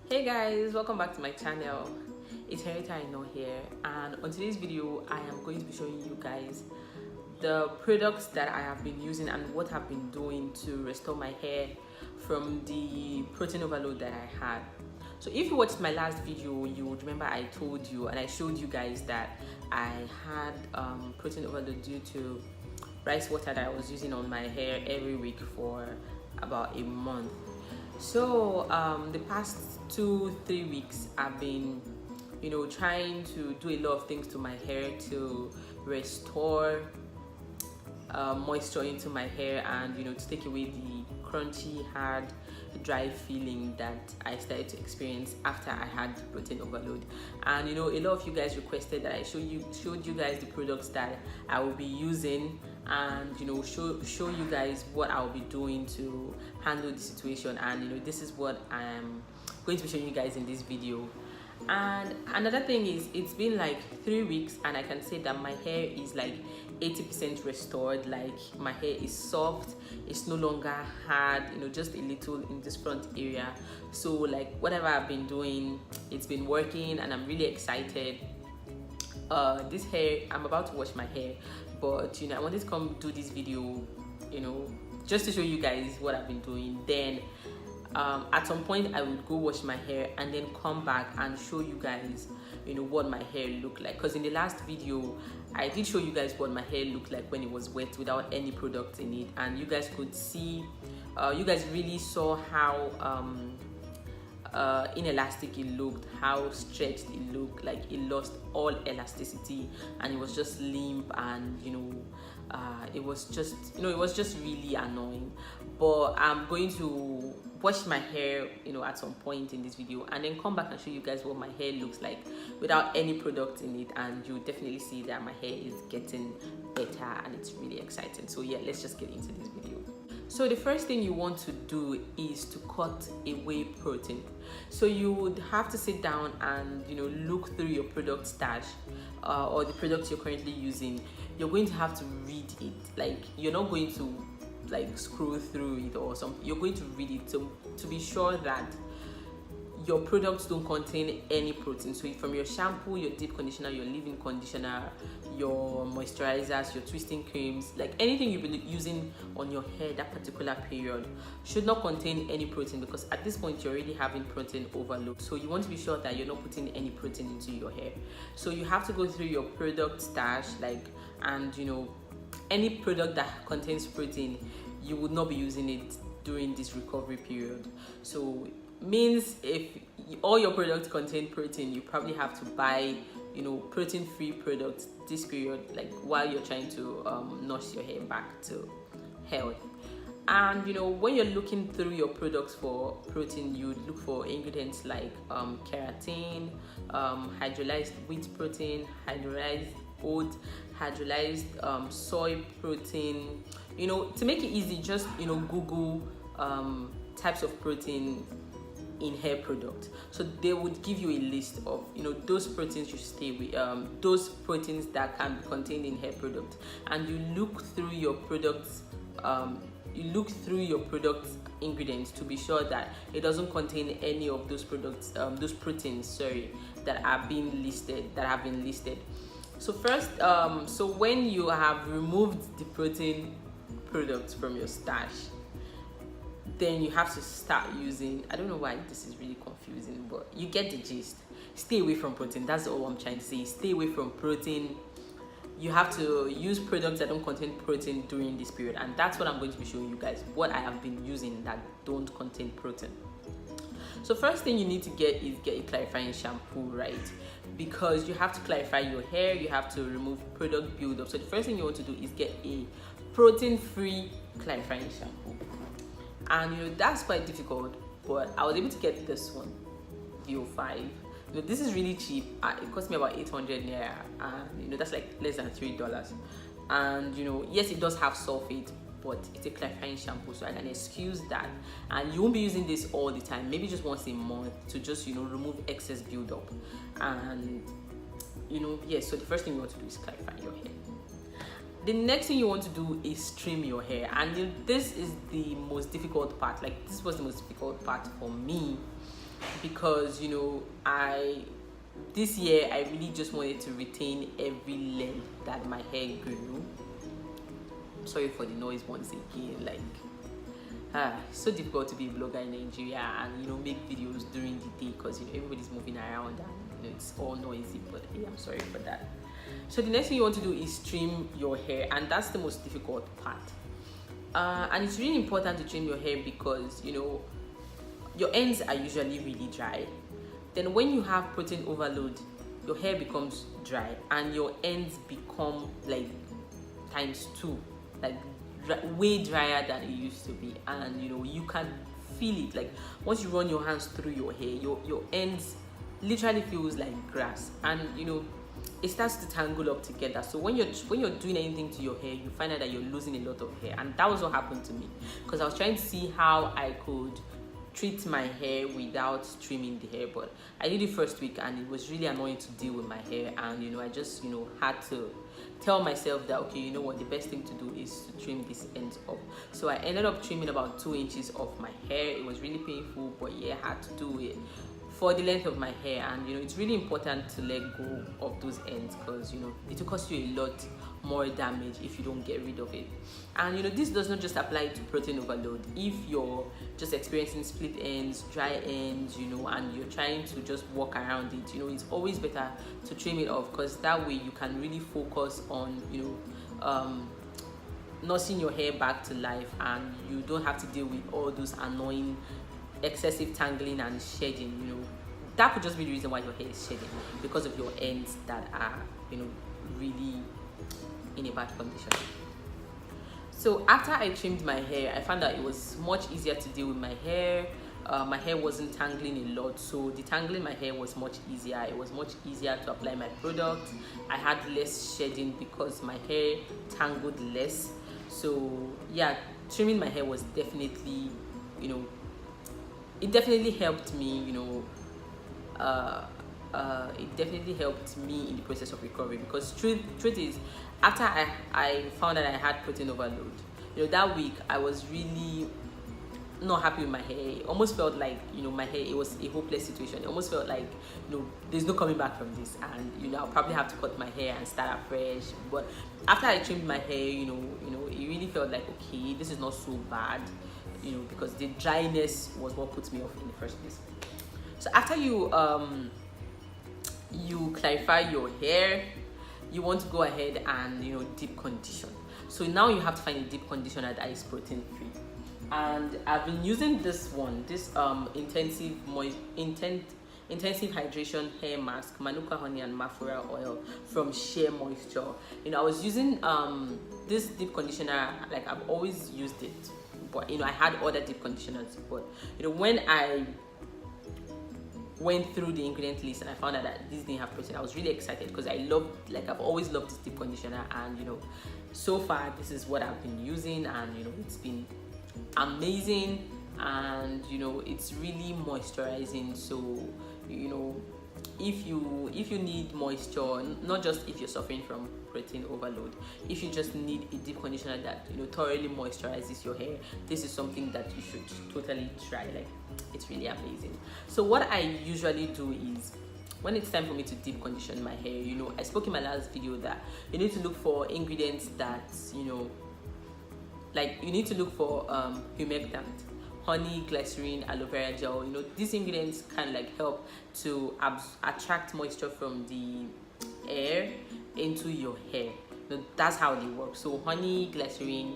Hey guys, welcome back to my channel. It's Henrietta Aina here, and on today's video I am going to be showing you guys the products that I have been using and what I've been doing to restore my hair from the protein overload that I had. So if you watched my last video, you would remember I told you and I showed you guys that I had protein overload due to rice water that I was using on my hair every week for about a month. So the past 2-3 weeks I've been trying to do a lot of things to my hair to restore moisture into my hair and to take away the crunchy, hard, dry feeling that I started to experience after I had protein overload. And a lot of you guys requested that I showed you guys the products that I will be using and show you guys what I'll be doing to handle the situation. And this is what I am going to be showing you guys in this video. And another thing is, it's been like 3 weeks and I can say that my hair is like 80% restored. Like my hair is soft, it's no longer hard, just a little in this front area. So like whatever I've been doing, it's been working and I'm really excited. This hair, I'm about to wash my hair, but I wanted to come do this video just to show you guys what I've been doing. Then at some point I would go wash my hair and then come back and show you guys what my hair looked like, because in the last video I did show you guys what my hair looked like when it was wet without any product in it, and you guys could see you guys really saw how inelastic it looked, how stretched it looked, like it lost all elasticity and it was just limp, and it was just it was just really annoying. But I'm going to wash my hair at some point in this video and then come back and show you guys what my hair looks like without any product in it, and you definitely see that my hair is getting better and it's really exciting. So yeah, let's just get into this video. So the first thing you want to do is to cut away protein. So you would have to sit down and look through your product stash or the products you're currently using. You're going to have to read it. Like, you're not going to like scroll through it or something. You're going to read it to be sure that your products don't contain any protein. So from your shampoo, your deep conditioner, your leave-in conditioner, your moisturizers, your twisting creams, like anything you'll be using on your hair that particular period should not contain any protein, because at this point you're already having protein overload. So you want to be sure that you're not putting any protein into your hair. So you have to go through your product stash, and any product that contains protein, you would not be using it during this recovery period. So means if all your products contain protein, you probably have to buy protein-free products this period, like while you're trying to nurse your hair back to health. And when you're looking through your products for protein, you look for ingredients like keratin, hydrolyzed wheat protein, hydrolyzed oat, hydrolyzed soy protein. To make it easy, just Google types of protein in hair products. So they would give you a list of those proteins you stay with, those proteins that can be contained in hair products, and you look through your products. You look through your product ingredients to be sure that it doesn't contain any of those products, those proteins, that have been listed. So first, so when you have removed the protein products from your stash, then you have to start using, I don't know why this is really confusing, but you get the gist. Stay away from protein. That's all I'm trying to say. Stay away from protein. You have to use products that don't contain protein during this period, and that's what I'm going to be showing you guys, what I have been using that don't contain protein. So first thing you need to get a clarifying shampoo, right? Because you have to clarify your hair, you have to remove product buildup. So the first thing you want to do is get a protein-free clarifying shampoo. And that's quite difficult, but I was able to get this one, VO5. This is really cheap. It cost me about 800 naira, and that's like less than $3. And yes, it does have sulfate, but it's a clarifying shampoo, so I can excuse that. And you won't be using this all the time, maybe just once a month to just remove excess buildup. And yes, so the first thing you want to do is clarify your hair. The next thing you want to do is trim your hair, and this is the most difficult part. Like, this was the most difficult part for me, because I this year I really just wanted to retain every length that my hair grew. Sorry for the noise once again. Like, it's so difficult to be a blogger in Nigeria and make videos during the day because everybody's moving around and it's all noisy. But hey, I'm sorry for that. So the next thing you want to do is trim your hair, and that's the most difficult part. And it's really important to trim your hair because your ends are usually really dry. Then when you have protein overload, your hair becomes dry and your ends become like ×2, like way drier than it used to be. And you can feel it. Like once you run your hands through your hair, your ends literally feels like grass, and it starts to tangle up together. So when you're doing anything to your hair, you find out that you're losing a lot of hair. And that was what happened to me, because I was trying to see how I could treat my hair without trimming the hair. But I did it first week and it was really annoying to deal with my hair, and I just had to tell myself that, okay, what, the best thing to do is to trim this ends up. So I ended up trimming about 2 inches of my hair. It was really painful, but yeah, I had to do it for the length of my hair. And it's really important to let go of those ends, because it will cost you a lot more damage if you don't get rid of it. And this does not just apply to protein overload. If you're just experiencing split ends, dry ends, and you're trying to just walk around it, it's always better to trim it off, because that way you can really focus on nursing your hair back to life, and you don't have to deal with all those annoying excessive tangling and shedding. That could just be the reason why your hair is shedding, because of your ends that are really in a bad condition. So after I trimmed my hair, I found that it was much easier to deal with my hair. My hair wasn't tangling a lot, so detangling my hair was much easier. It was much easier to apply my product. I had less shedding because my hair tangled less. So yeah, trimming my hair was definitely, it definitely helped me, it definitely helped me in the process of recovery. Because truth is, after I found that I had protein overload, that week I was really not happy with my hair. It almost felt like my hair, it was a hopeless situation. It almost felt like there's no coming back from this, and I'll probably have to cut my hair and start afresh. But after I trimmed my hair, it really felt like, okay, this is not so bad, because the dryness was what put me off in the first place. So after you clarify your hair, you want to go ahead and deep condition. So now you have to find a deep conditioner that is protein free. And I've been using this one, this intensive hydration hair mask, Manuka honey and Mafura oil from Shea Moisture. I was using this deep conditioner, like I've always used it, but I had other deep conditioners. But when I went through the ingredient list and I found out that this didn't have protein, I was really excited, because I've always loved this deep conditioner, and so far this is what I've been using, and it's been amazing, and it's really moisturizing. So if you need moisture, not just if you're suffering from protein overload, if you just need a deep conditioner that thoroughly moisturizes your hair, this is something that you should totally try. Like, it's really amazing. So what I usually do is, when it's time for me to deep condition my hair, I spoke in my last video that you need to look for ingredients that like you need to look for humectant, honey, glycerin, aloe vera gel. These ingredients can help to attract moisture from the air into your hair. That's how they work. So honey, glycerin,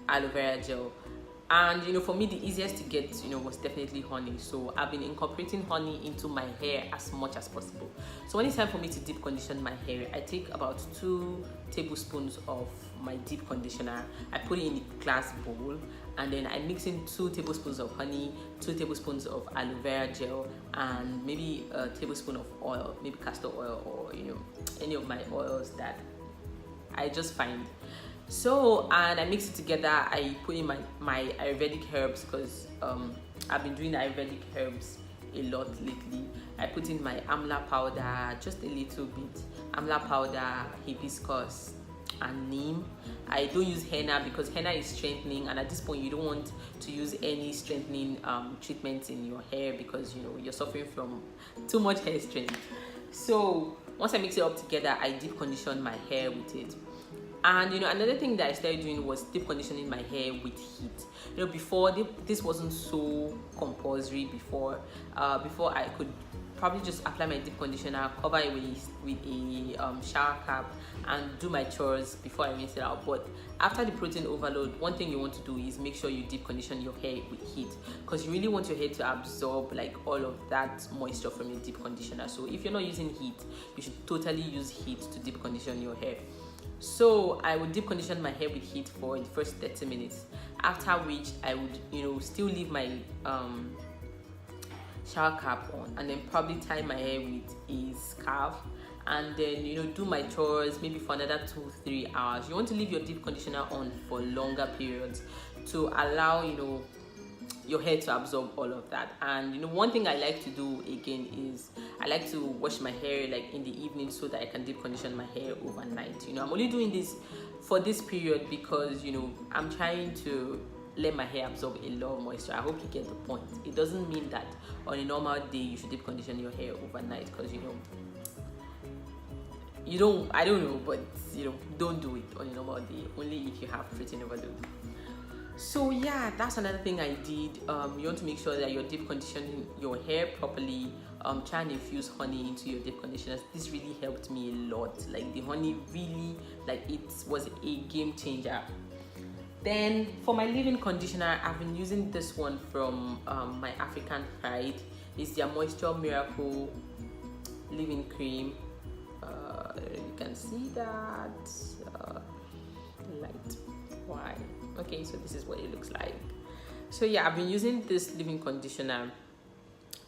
aloe vera gel. And for me, the easiest to get was definitely honey. So I've been incorporating honey into my hair as much as possible. So when it's time for me to deep condition my hair, I take about 2 tablespoons of my deep conditioner. I put it in a glass bowl, and then I mix in 2 tablespoons of honey, 2 tablespoons of aloe vera gel, and maybe a tablespoon of oil, maybe castor oil, or any of my oils that I just find. So, and I mix it together. I put in my Ayurvedic herbs, because I've been doing Ayurvedic herbs a lot lately. I put in my amla powder, just a little bit, amla powder, hibiscus, and neem. I don't use henna because henna is strengthening, and at this point you don't want to use any strengthening treatments in your hair because you're suffering from too much hair strength. So once I mix it up together, I deep condition my hair with it. And another thing that I started doing was deep conditioning my hair with heat. Before this wasn't so compulsory. Before I could probably just apply my deep conditioner, cover it with a shower cap, and do my chores before I rinse it out. But after the protein overload, one thing you want to do is make sure you deep condition your hair with heat, because you really want your hair to absorb like all of that moisture from your deep conditioner. So if you're not using heat, you should totally use heat to deep condition your hair. So I would deep condition my hair with heat for the first 30 minutes, after which I would still leave my shower cap on, and then probably tie my hair with a scarf, and then do my chores maybe for another 2-3 hours. You want to leave your deep conditioner on for longer periods to allow your hair to absorb all of that. And one thing I like to do again is I like to wash my hair like in the evening so that I can deep condition my hair overnight. I'm only doing this for this period because I'm trying to let my hair absorb a lot of moisture. I hope you get the point. It doesn't mean that on a normal day you should deep condition your hair overnight, because I don't know, but don't do it on a normal day, only if you have protein overload. So yeah, that's another thing I did. You want to make sure that you're deep conditioning your hair properly. Try and infuse honey into your deep conditioners. This really helped me a lot. Like the honey really, it was a game changer. Then for my leave-in conditioner, I've been using this one from my African Pride. It's their Moisture Miracle leave-in cream. You can see that light. Why? Okay, so this is what it looks like. So yeah, I've been using this leave-in conditioner,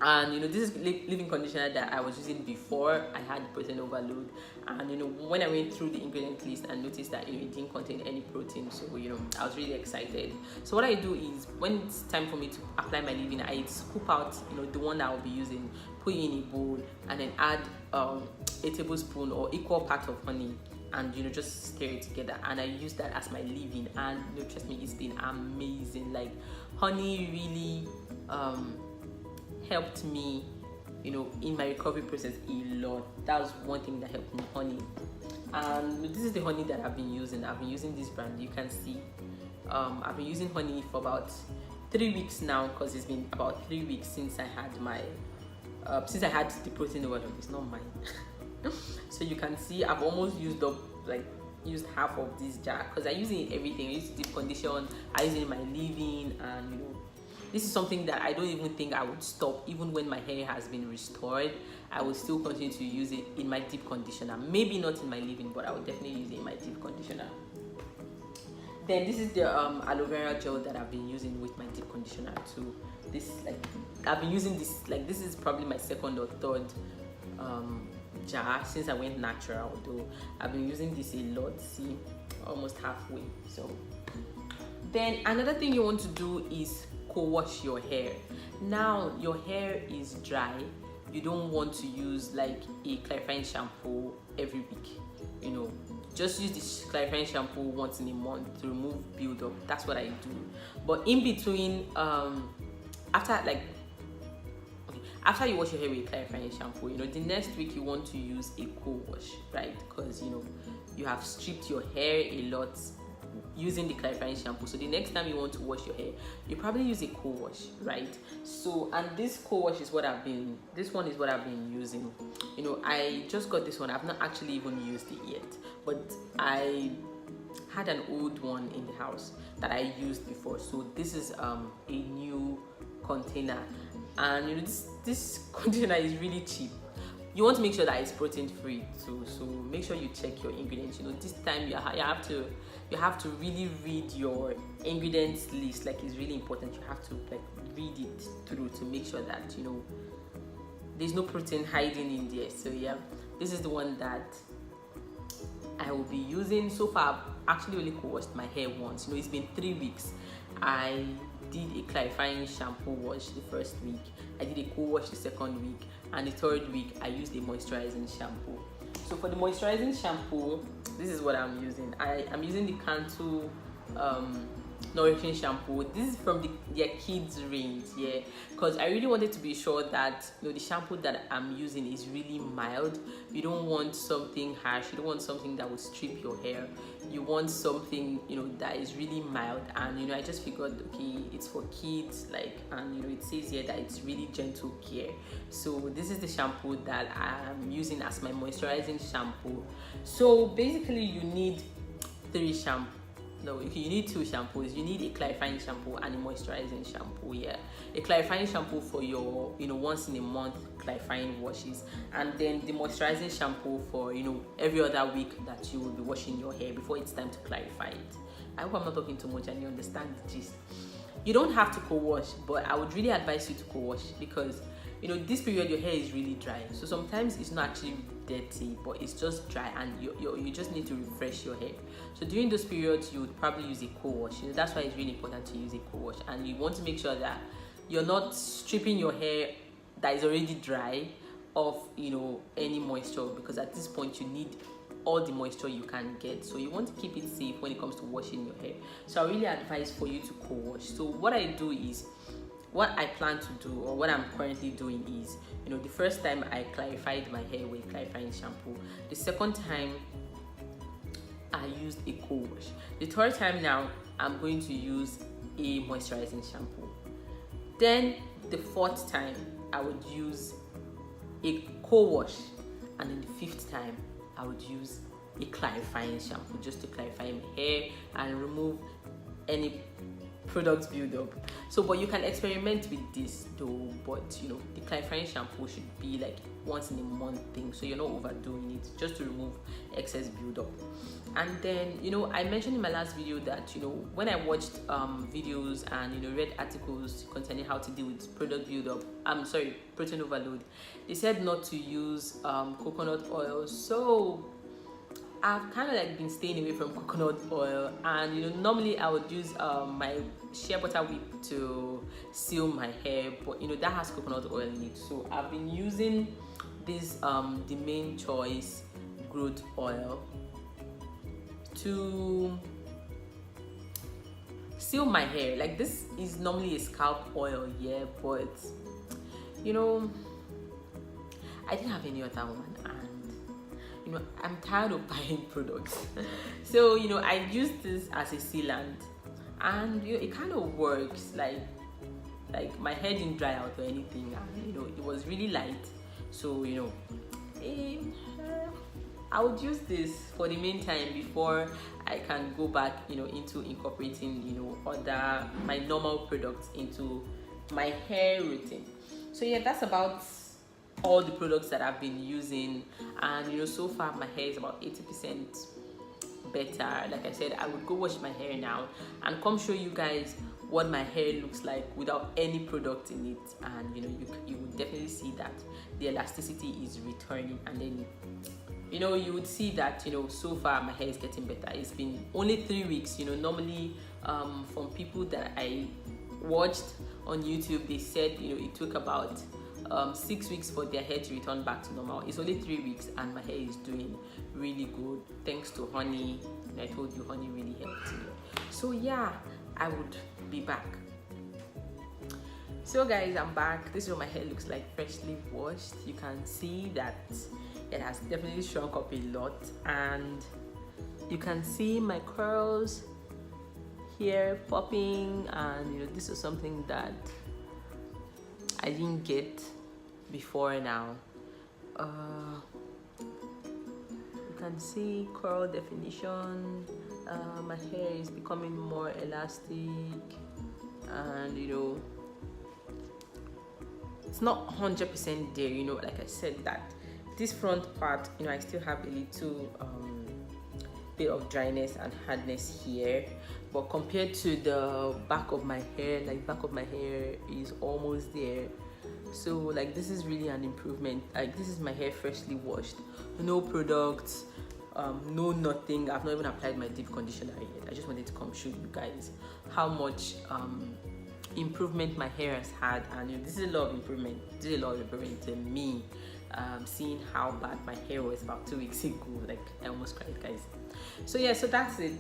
and this is leave-in conditioner that I was using before I had protein overload. And when I went through the ingredient list and noticed that it didn't contain any protein, so I was really excited. So what I do is when it's time for me to apply my leave-in, I scoop out the one that I'll be using, put it in a bowl, and then add a tablespoon or equal part of honey, and just stir it together, and I use that as my leave-in. And trust me, it's been amazing. Like honey really helped me in my recovery process a lot. That was one thing that helped me, honey. And this is the honey that I've been using. I've been using this brand, you can see. I've been using honey for about 3 weeks now, because it's been about 3 weeks since I had my the protein overload. It's not mine. So you can see I've almost used up used half of this jar, because I use it in everything. I use deep condition, I use it in my leave-in, and this is something that I don't even think I would stop. Even when my hair has been restored, I will still continue to use it in my deep conditioner. Maybe not in my leave-in, but I will definitely use it in my deep conditioner. Then this is the aloe vera gel that I've been using with my deep conditioner too. I've been using this, this is probably my second or third jar since I went natural, though I've been using this a lot. See, almost halfway. So then another thing you want to do is co-wash your hair. Now your hair is dry, you don't want to use a clarifying shampoo every week. Just use this clarifying shampoo once in a month to remove buildup. That's what I do. But in between, after you wash your hair with clarifying shampoo, the next week you want to use a co-wash, right? Because you have stripped your hair a lot using the clarifying shampoo. So the next time you want to wash your hair, you probably use a co-wash, right? So, and this co-wash is what this one is what I've been using. I just got this one. I've not actually even used it yet, but I had an old one in the house that I used before. So this is a new container, and this container is really cheap. You want to make sure that it's protein free too, so make sure you check your ingredients. This time you have to really read your ingredients list. It's really important. You have to read it through to make sure that there's no protein hiding in there. So yeah, this is the one that I will be using. So far I've actually only co-washed my hair once. It's been 3 weeks. I did a clarifying shampoo wash the first week, I did a co-wash the second week, and the third week I used a moisturizing shampoo. So for the moisturizing shampoo, this is what I'm using. I'm using the Cantu nourishing shampoo. This is from their kids range, yeah, because I really wanted to be sure that the shampoo that I'm using is really mild. You don't want something harsh, you don't want something that will strip your hair. You want something that is really mild. And I just figured, okay, it's for kids, like, and it says here that it's really gentle care. So this is the shampoo that I'm using as my moisturizing shampoo. So basically you need three shampoos. No, you need two shampoos. You need a clarifying shampoo and a moisturizing shampoo. Yeah, a clarifying shampoo for your once in a month clarifying washes, and then the moisturizing shampoo for every other week that you will be washing your hair before it's time to clarify it. I hope I'm not talking too much and you understand the gist. You don't have to co-wash, but I would really advise you to co-wash, because this period your hair is really dry. So sometimes it's not actually dirty, but it's just dry, and you just need to refresh your hair. So during those periods you would probably use a co-wash. That's why it's really important to use a co-wash, and you want to make sure that you're not stripping your hair that is already dry of any moisture, because at this point you need all the moisture you can get. So you want to keep it safe when it comes to washing your hair. So I really advise for you to co-wash. So what I do is, what I plan to do, or what I'm currently doing is, the first time I clarified my hair with clarifying shampoo. The second time I used a co-wash. The third time now I'm going to use a moisturizing shampoo. Then the fourth time I would use a co-wash, and then the fifth time I would use a clarifying shampoo, just to clarify my hair and remove any product buildup. So but you can experiment with this though, but the clarifying shampoo should be like once in a month thing, so you're not overdoing it, just to remove excess buildup. And then I mentioned in my last video that when I watched videos and read articles concerning how to deal with product buildup, protein overload, they said not to use coconut oil. So I've kind of like been staying away from coconut oil, and normally I would use my shea butter whip to seal my hair, but that has coconut oil in it. So I've been using this the Main Choice growth oil to seal my hair. Like, this is normally a scalp oil, yeah, but I didn't have any other one, and I'm tired of buying products. So I use this as a sealant, and it kind of works. Like my hair didn't dry out or anything, and it was really light. So I would use this for the meantime before I can go back into incorporating other my normal products into my hair routine. So yeah, that's about all the products that I've been using, and so far my hair is about 80% better. Like I said, I would go wash my hair now and come show you guys what my hair looks like without any product in it, and you would definitely see that the elasticity is returning, and then you would see that so far my hair is getting better. It's been only 3 weeks. Normally from people that I watched on YouTube, they said it took about 6 weeks for their hair to return back to normal. It's only 3 weeks, and my hair is doing really good thanks to honey. And I told you honey really helped me. So yeah, I would be back. So guys, I'm back. This is what my hair looks like freshly washed. You can see that it has definitely shrunk up a lot, and you can see my curls here popping, and this is something that I didn't get before now. You can see curl definition. My hair is becoming more elastic, and it's not 100% there. Like I said, that this front part, I still have a little bit of dryness and hardness here, but compared to the back of my hair, like back of my hair is almost there. So like, this is really an improvement. Like, this is my hair freshly washed, no products, no nothing. I've not even applied my deep conditioner yet. I just wanted to come show you guys how much improvement my hair has had, and this is a lot of improvement. This is a lot of improvement to me. seeing how bad my hair was about 2 weeks ago. Like, I almost cried, guys. So yeah, so that's it.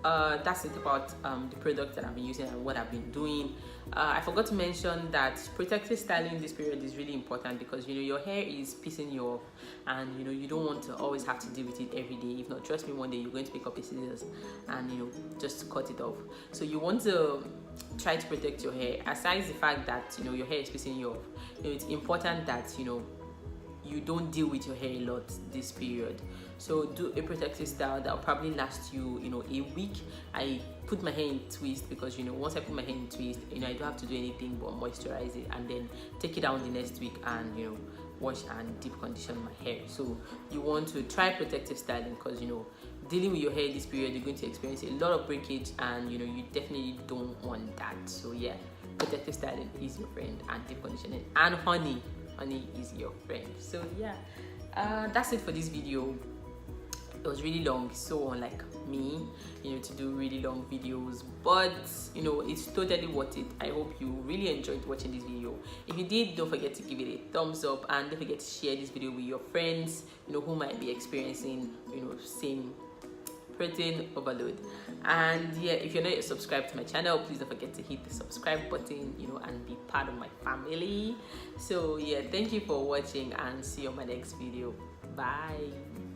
That's it about the product that I've been using and what I've been doing. I forgot to mention that protective styling this period is really important, because your hair is pissing you off, and you don't want to always have to deal with it every day. If not, trust me, one day you're going to pick up a scissors and just cut it off. So you want to try to protect your hair. Aside the fact that your hair is pissing you off, it's important that you don't deal with your hair a lot this period. So do a protective style that will probably last you a week. I put my hair in twist because once I put my hair in twist, I don't have to do anything but moisturize it, and then take it down the next week and wash and deep condition my hair. So you want to try protective styling, because dealing with your hair this period, you're going to experience a lot of breakage, and you definitely don't want that. So yeah, protective styling is your friend, and deep conditioning, and honey is your friend. So yeah, that's it for this video. It was really long, so unlike me, to do really long videos, but it's totally worth it. I hope you really enjoyed watching this video. If you did, don't forget to give it a thumbs up, and don't forget to share this video with your friends who might be experiencing same protein overload. And yeah, if you're not yet subscribed to my channel, please don't forget to hit the subscribe button and be part of my family. So yeah, thank you for watching, and see you on my next video. Bye.